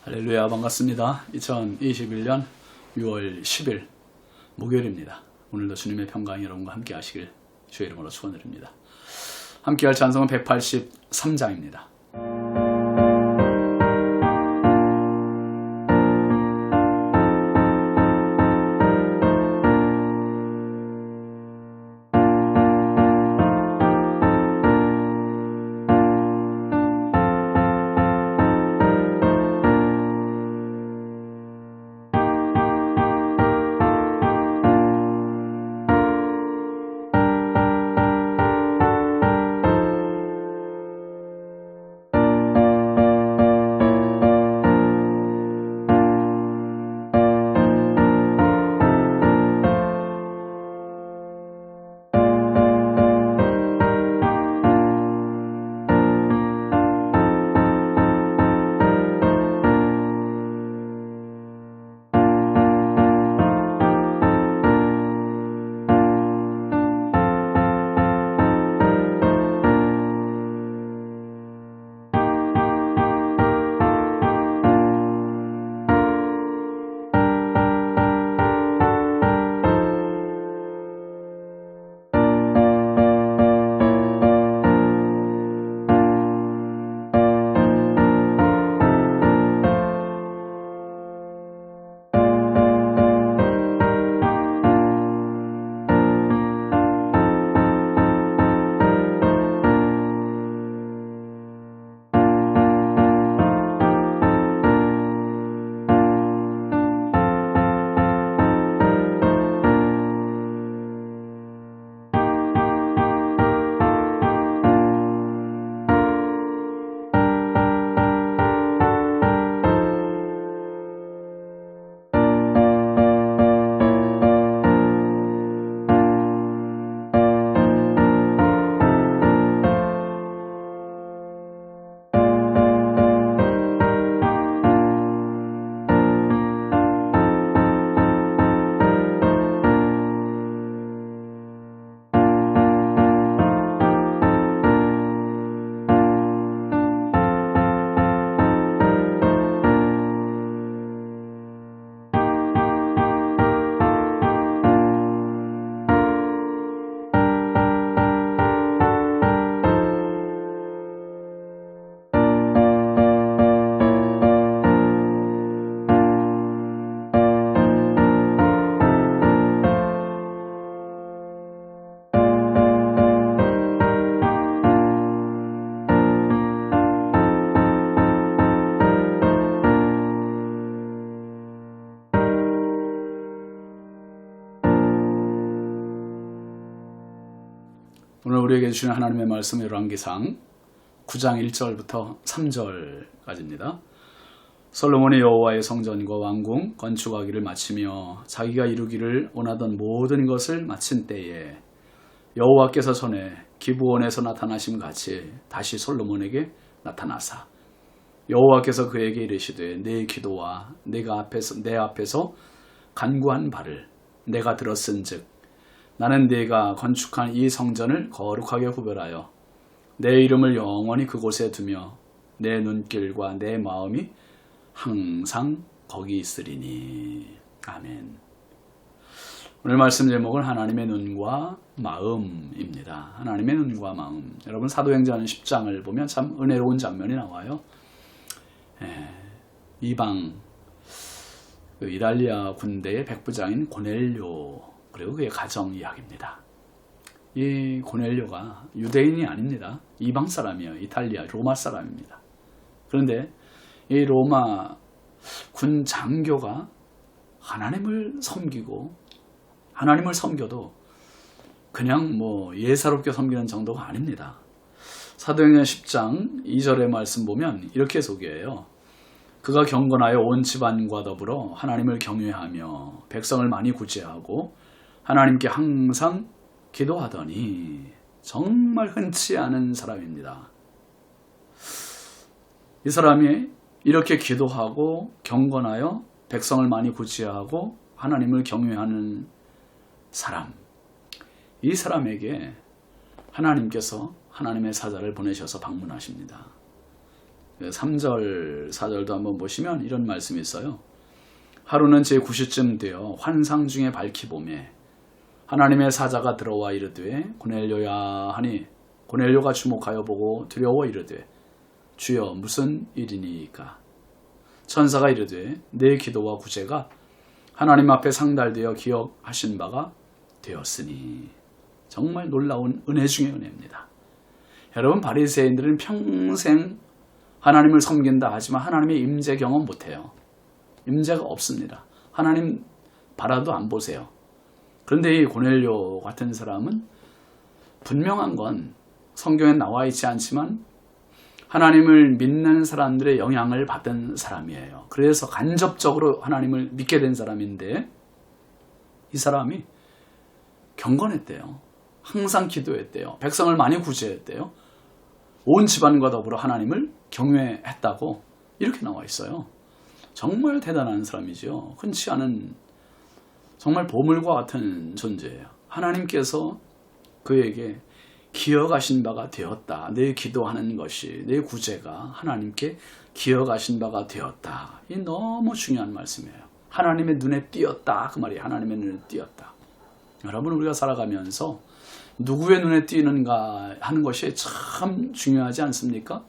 할렐루야, 반갑습니다. 2021년 6월 10일 목요일입니다. 오늘도 주님의 평강이 여러분과 함께 하시길 주의 이름으로 축원드립니다. 함께 할 찬송은 183장입니다. 오늘 우리에게 주시는 하나님의 말씀은 열왕기상 9장 1절부터 3절까지입니다. 솔로몬이 여호와의 성전과 왕궁 건축하기를 마치며 자기가 이루기를 원하던 모든 것을 마친 때에 여호와께서 전에 기브온에서 나타나심 같이 다시 솔로몬에게 나타나사 여호와께서 그에게 이르시되 내 기도와 내 앞에서 간구한 바를 내가 들었은즉 나는 네가 건축한 이 성전을 거룩하게 구별하여 내 이름을 영원히 그곳에 두며 내 눈길과 내 마음이 항상 거기 있으리니. 아멘. 오늘 말씀 제목은 하나님의 눈과 마음입니다. 하나님의 눈과 마음. 여러분 사도행전 10장을 보면 참 은혜로운 장면이 나와요. 이방 이달리아 군대의 백부장인 고넬료 그리고 그의 가정 이야기입니다. 이 고넬료가 유대인이 아닙니다. 이방 사람이에요. 이탈리아 로마 사람입니다. 그런데 이 로마 군 장교가 하나님을 섬기고 하나님을 섬겨도 그냥 예사롭게 섬기는 정도가 아닙니다. 사도행전 10장 2절의 말씀 보면 이렇게 소개해요. 그가 경건하여 온 집안과 더불어 하나님을 경외하며 백성을 많이 구제하고 하나님께 항상 기도하더니. 정말 흔치 않은 사람입니다. 이 사람이 이렇게 기도하고 경건하여 백성을 많이 구제하고 하나님을 경외하는 사람, 이 사람에게 하나님께서 하나님의 사자를 보내셔서 방문하십니다. 3절, 4절도 한번 보시면 이런 말씀이 있어요. 하루는 제9시쯤 되어 환상 중에 밝히 보매 하나님의 사자가 들어와 이르되 고넬료야 하니 고넬료가 주목하여 보고 두려워 이르되 주여 무슨 일이니까. 천사가 이르되 내 기도와 구제가 하나님 앞에 상달되어 기억하신 바가 되었으니. 정말 놀라운 은혜 중의 은혜입니다. 여러분, 바리새인들은 평생 하나님을 섬긴다 하지만 하나님의 임재 경험 못해요. 임재가 없습니다. 하나님 바라도 안 보세요. 그런데 이 고넬료 같은 사람은 분명한 건 성경에 나와 있지 않지만 하나님을 믿는 사람들의 영향을 받은 사람이에요. 그래서 간접적으로 하나님을 믿게 된 사람인데 이 사람이 경건했대요. 항상 기도했대요. 백성을 많이 구제했대요. 온 집안과 더불어 하나님을 경외했다고 이렇게 나와 있어요. 정말 대단한 사람이죠. 흔치 않은 정말 보물과 같은 존재예요. 하나님께서 그에게 기억하신 바가 되었다. 내 기도하는 것이, 내 구제가 하나님께 기억하신 바가 되었다. 이 너무 중요한 말씀이에요. 하나님의 눈에 띄었다. 그 말이 하나님의 눈에 띄었다. 여러분, 우리가 살아가면서 누구의 눈에 띄는가 하는 것이 참 중요하지 않습니까?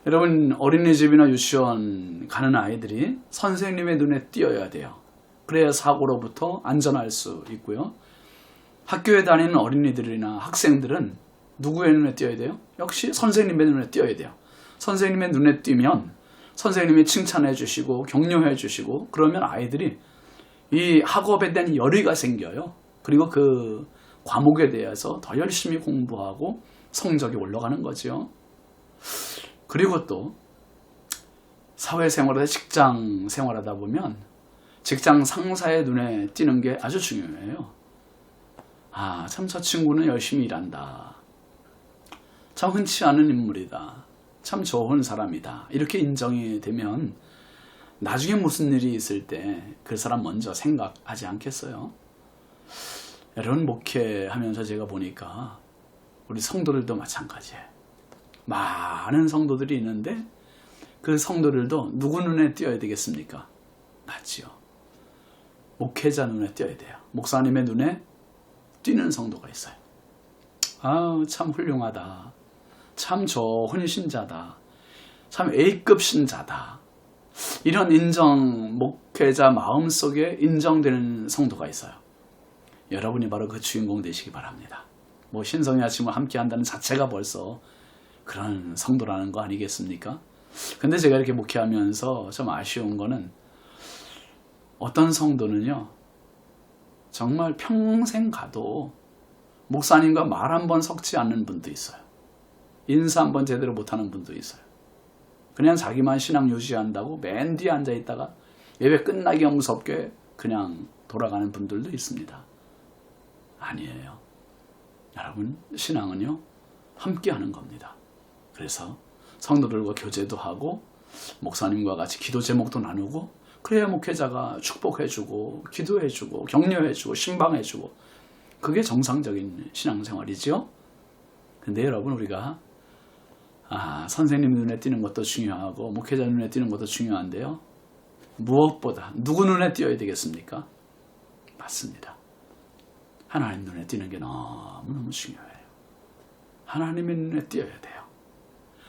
여러분, 어린이집이나 유치원 가는 아이들이 선생님의 눈에 띄어야 돼요. 그래야 사고로부터 안전할 수 있고요. 학교에 다니는 어린이들이나 학생들은 누구의 눈에 띄어야 돼요? 역시 선생님의 눈에 띄어야 돼요. 선생님의 눈에 띄면 선생님이 칭찬해 주시고 격려해 주시고 그러면 아이들이 이 학업에 대한 열의가 생겨요. 그리고 그 과목에 대해서 더 열심히 공부하고 성적이 올라가는 거죠. 그리고 또 사회생활에서 직장 생활하다 보면 직장 상사의 눈에 띄는 게 아주 중요해요. 아, 참 저 친구는 열심히 일한다. 참 흔치 않은 인물이다. 참 좋은 사람이다. 이렇게 인정이 되면 나중에 무슨 일이 있을 때 그 사람 먼저 생각하지 않겠어요? 여러분, 목회하면서 제가 보니까 우리 성도들도 마찬가지예요. 많은 성도들이 있는데 그 성도들도 누구 눈에 띄어야 되겠습니까? 맞지요. 목회자 눈에 띄어야 돼요. 목사님의 눈에 띄는 성도가 있어요. 아, 참 훌륭하다. 참 좋은 신자다. 참 A급 신자다. 이런 인정, 목회자 마음속에 인정되는 성도가 있어요. 여러분이 바로 그 주인공 되시기 바랍니다. 뭐 신성의 아침을 함께 한다는 자체가 벌써 그런 성도라는 거 아니겠습니까? 근데 제가 이렇게 목회하면서 좀 아쉬운 거는 어떤 성도는요, 정말 평생 가도 목사님과 말 한 번 섞지 않는 분도 있어요. 인사 한 번 제대로 못하는 분도 있어요. 그냥 자기만 신앙 유지한다고 맨 뒤에 앉아있다가 예배 끝나기 무섭게 그냥 돌아가는 분들도 있습니다. 아니에요. 여러분, 신앙은요, 함께 하는 겁니다. 그래서 성도들과 교제도 하고 목사님과 같이 기도 제목도 나누고 그래야 목회자가 축복해주고 기도해주고 격려해주고 신방해주고 그게 정상적인 신앙생활이죠. 근데 여러분, 우리가 선생님 눈에 띄는 것도 중요하고 목회자 눈에 띄는 것도 중요한데요. 무엇보다 누구 눈에 띄어야 되겠습니까? 맞습니다. 하나님 눈에 띄는 게 너무너무 중요해요. 하나님의 눈에 띄어야 돼요.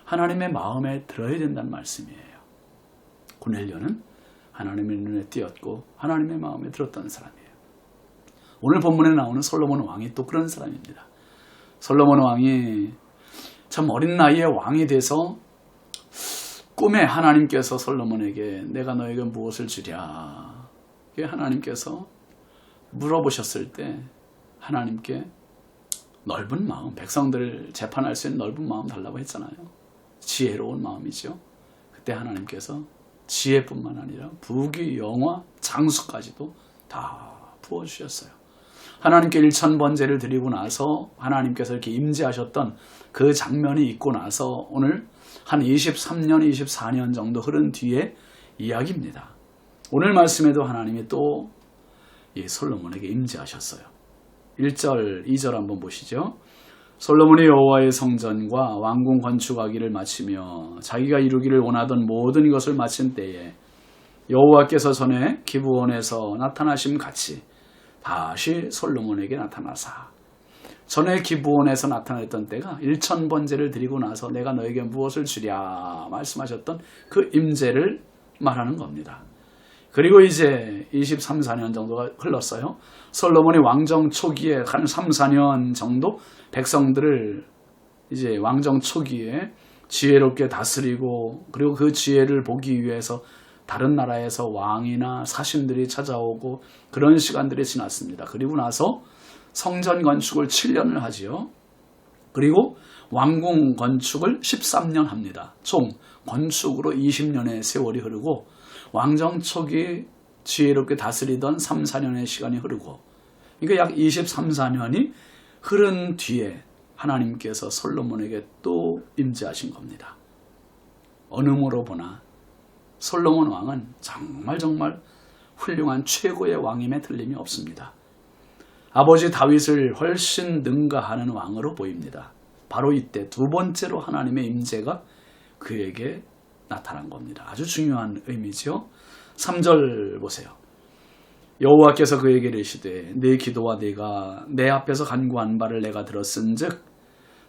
하나님의 마음에 들어야 된다는 말씀이에요. 고넬료는 하나님의 눈에 띄었고 하나님의 마음에 들었던 사람이에요. 오늘 본문에 나오는 솔로몬 왕이 또 그런 사람입니다. 솔로몬 왕이 참 어린 나이에 왕이 돼서 꿈에 하나님께서 솔로몬에게 내가 너에게 무엇을 주랴, 하나님께서 물어보셨을 때 하나님께 넓은 마음, 백성들을 재판할 수 있는 넓은 마음 달라고 했잖아요. 지혜로운 마음이죠. 그때 하나님께서 지혜뿐만 아니라 부귀, 영화, 장수까지도 다 부어주셨어요. 하나님께 1000번제를 드리고 나서 하나님께서 이렇게 임재하셨던 그 장면이 있고 나서 오늘 한 23년, 24년 정도 흐른 뒤에 이야기입니다. 오늘 말씀에도 하나님이 또 이 솔로몬에게 임재하셨어요. 1절, 2절 한번 보시죠. 솔로몬이 여호와의 성전과 왕궁 건축하기를 마치며 자기가 이루기를 원하던 모든 것을 마친 때에 여호와께서 전에 기브온에서 나타나심 같이 다시 솔로몬에게 나타나사 전에 기브온에서 나타났던 때가 1000번제를 드리고 나서 내가 너에게 무엇을 주랴 말씀하셨던 그 임재를 말하는 겁니다. 그리고 이제 23, 4년 정도가 흘렀어요. 솔로몬이 왕정 초기에 한 3, 4년 정도 백성들을 이제 왕정 초기에 지혜롭게 다스리고 그리고 그 지혜를 보기 위해서 다른 나라에서 왕이나 사신들이 찾아오고 그런 시간들이 지났습니다. 그리고 나서 성전 건축을 7년을 하지요. 그리고 왕궁 건축을 13년 합니다. 총 건축으로 20년의 세월이 흐르고 왕정 초기 지혜롭게 다스리던 3, 4년의 시간이 흐르고 그러니까 약 23, 4년이 흐른 뒤에 하나님께서 솔로몬에게 또 임재하신 겁니다. 어느 모로 보나 솔로몬 왕은 정말 훌륭한 최고의 왕임에 틀림이 없습니다. 아버지 다윗을 훨씬 능가하는 왕으로 보입니다. 바로 이때 두 번째로 하나님의 임재가 그에게 나타난 겁니다. 아주 중요한 의미죠. 3절 보세요. 여호와께서 그에게 이르시되 내 기도와 네가 내 앞에서 간구한 바를 내가 들었은즉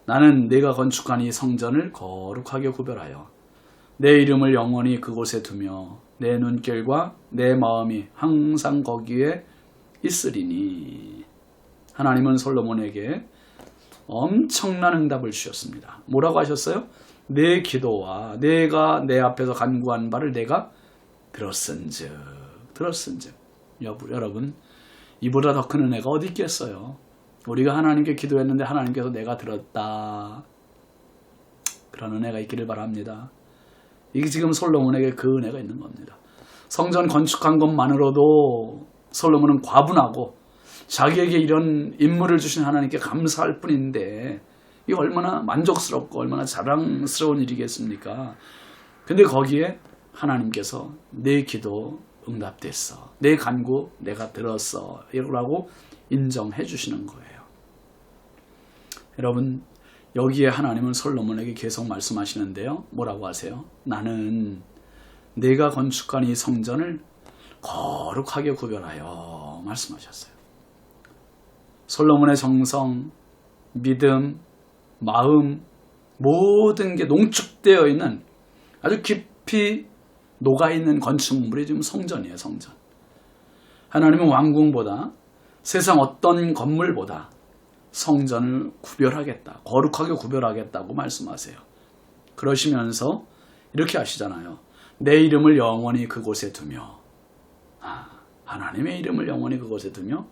나는 네가 건축한 이 성전을 거룩하게 구별하여 내 이름을 영원히 그곳에 두며 내 눈길과 내 마음이 항상 거기에 있으리니. 하나님은 솔로몬에게 엄청난 응답을 주셨습니다. 뭐라고 하셨어요? 내 기도와 내가 내 앞에서 간구한 바를 내가 들었은즉. 여러분, 이보다 더 큰 은혜가 어디 있겠어요? 우리가 하나님께 기도했는데 하나님께서 내가 들었다. 그런 은혜가 있기를 바랍니다. 이게 지금 솔로몬에게 그 은혜가 있는 겁니다. 성전 건축한 것만으로도 솔로몬은 과분하고 자기에게 이런 임무를 주신 하나님께 감사할 뿐인데 이게 얼마나 만족스럽고 얼마나 자랑스러운 일이겠습니까? 근데 거기에 하나님께서 내 기도 응답됐어. 내 간구 내가 들었어. 이라고 인정해 주시는 거예요. 여러분, 여기에 하나님은 솔로몬에게 계속 말씀하시는데요. 뭐라고 하세요? 나는 내가 건축한 이 성전을 거룩하게 구별하여 말씀하셨어요. 솔로몬의 정성, 믿음, 마음 모든 게 농축되어 있는 아주 깊이 녹아있는 건축물이 지금 성전이에요. 성전. 하나님은 왕궁보다 세상 어떤 건물보다 성전을 구별하겠다. 거룩하게 구별하겠다고 말씀하세요. 그러시면서 이렇게 하시잖아요. 내 이름을 영원히 그곳에 두며 하나님의 이름을 영원히 그곳에 두며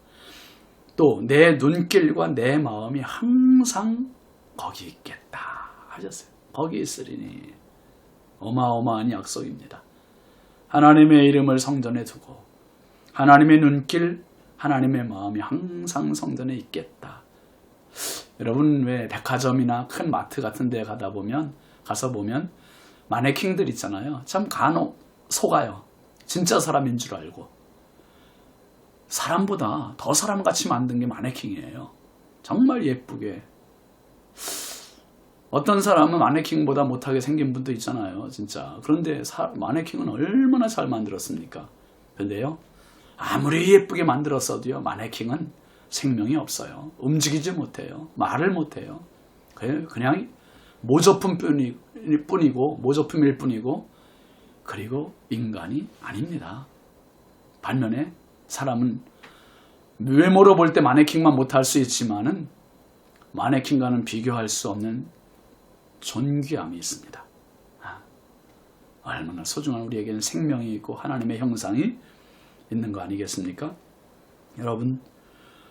또 내 눈길과 내 마음이 항상 거기 있겠다 하셨어요. 거기 있으리니. 어마어마한 약속입니다. 하나님의 이름을 성전에 두고 하나님의 눈길, 하나님의 마음이 항상 성전에 있겠다. 여러분, 왜 백화점이나 큰 마트 같은 데 가서 보면 마네킹들 있잖아요. 참 간혹 속아요. 진짜 사람인 줄 알고. 사람보다 더 사람같이 만든 게 마네킹이에요. 정말 예쁘게. 어떤 사람은 마네킹보다 못하게 생긴 분도 있잖아요. 진짜. 그런데 마네킹은 얼마나 잘 만들었습니까? 근데요, 아무리 예쁘게 만들었어도요, 마네킹은 생명이 없어요. 움직이지 못해요. 말을 못해요. 그냥 모조품일 뿐이고 그리고 인간이 아닙니다. 반면에 사람은 외모로 볼 때 마네킹만 못할 수 있지만은 마네킹과는 비교할 수 없는 존귀함이 있습니다. 얼마나 소중한 우리에게는 생명이 있고 하나님의 형상이 있는 거 아니겠습니까? 여러분,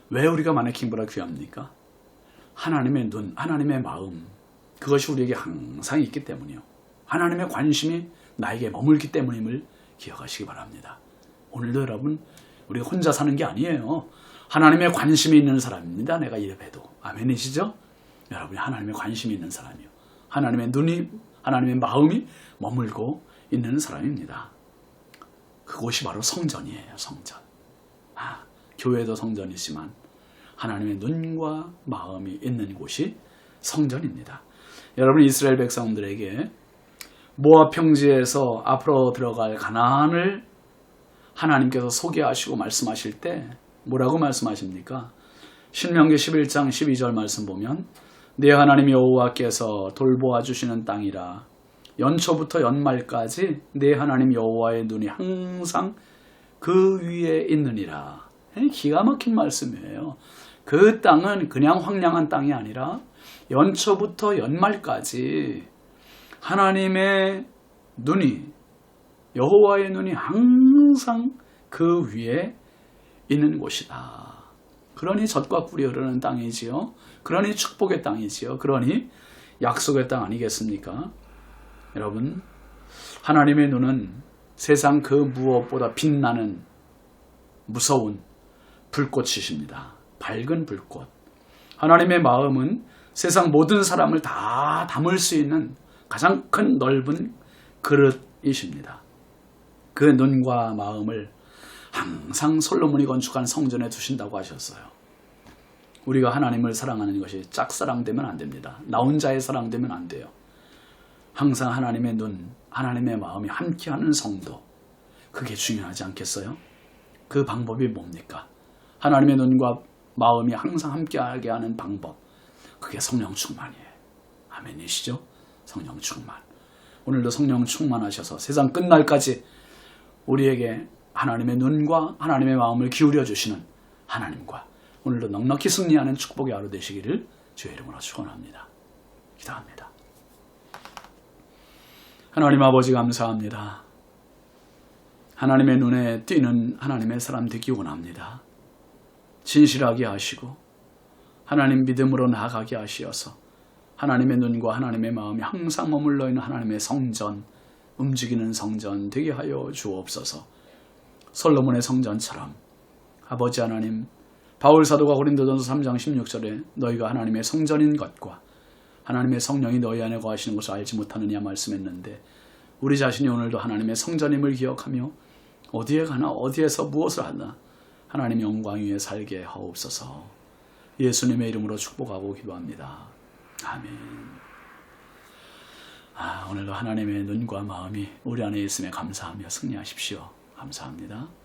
왜 우리가 마네킹보다 귀합니까? 하나님의 눈, 하나님의 마음, 그것이 우리에게 항상 있기 때문이요. 하나님의 관심이 나에게 머물기 때문임을 기억하시기 바랍니다. 오늘도 여러분, 우리가 혼자 사는 게 아니에요. 하나님의 관심이 있는 사람입니다. 내가 이래봬도. 아멘이시죠? 여러분이 하나님의 관심이 있는 사람이요. 하나님의 눈이, 하나님의 마음이 머물고 있는 사람입니다. 그곳이 바로 성전이에요. 성전. 교회도 성전이지만 하나님의 눈과 마음이 있는 곳이 성전입니다. 여러분, 이스라엘 백성들에게 모압 평지에서 앞으로 들어갈 가나안을 하나님께서 소개하시고 말씀하실 때 뭐라고 말씀하십니까? 신명기 11장 12절 말씀 보면 네 하나님 여호와께서 돌보아 주시는 땅이라 연초부터 연말까지 네 하나님 여호와의 눈이 항상 그 위에 있느니라. 기가 막힌 말씀이에요. 그 땅은 그냥 황량한 땅이 아니라 연초부터 연말까지 하나님의 눈이, 여호와의 눈이 항상 그 위에 있는 곳이다. 그러니 젖과 꿀이 흐르는 땅이지요. 그러니 축복의 땅이지요. 그러니 약속의 땅 아니겠습니까? 여러분, 하나님의 눈은 세상 그 무엇보다 빛나는 무서운 불꽃이십니다. 밝은 불꽃. 하나님의 마음은 세상 모든 사람을 다 담을 수 있는 가장 큰 넓은 그릇이십니다. 그 눈과 마음을 항상 솔로몬이 건축한 성전에 두신다고 하셨어요. 우리가 하나님을 사랑하는 것이 짝사랑되면 안 됩니다. 나 혼자의 사랑되면 안 돼요. 항상 하나님의 눈, 하나님의 마음이 함께하는 성도, 그게 중요하지 않겠어요? 그 방법이 뭡니까? 하나님의 눈과 마음이 항상 함께하게 하는 방법, 그게 성령 충만이에요. 아멘이시죠? 성령 충만. 오늘도 성령 충만하셔서 세상 끝날까지 우리에게 하나님의 눈과 하나님의 마음을 기울여 주시는 하나님과 오늘도 넉넉히 승리하는 축복의 하루 되시기를 주의 이름으로 축원합니다. 기도합니다. 하나님 아버지 감사합니다. 하나님의 눈에 띄는 하나님의 사람 되기 원합니다. 진실하게 하시고 하나님 믿음으로 나아가게 하시어서 하나님의 눈과 하나님의 마음이 항상 머물러 있는 하나님의 성전, 움직이는 성전 되게 하여 주옵소서. 솔로몬의 성전처럼 아버지 하나님, 바울 사도가 고린도전서 3장 16절에 너희가 하나님의 성전인 것과 하나님의 성령이 너희 안에 거하시는 것을 알지 못하느냐 말씀했는데, 우리 자신이 오늘도 하나님의 성전임을 기억하며 어디에 가나 어디에서 무엇을 하나 하나님의 영광 위에 살게 하옵소서. 예수님의 이름으로 축복하고 기도합니다. 아멘. 오늘도 하나님의 눈과 마음이 우리 안에 있음에 감사하며 승리하십시오. 감사합니다.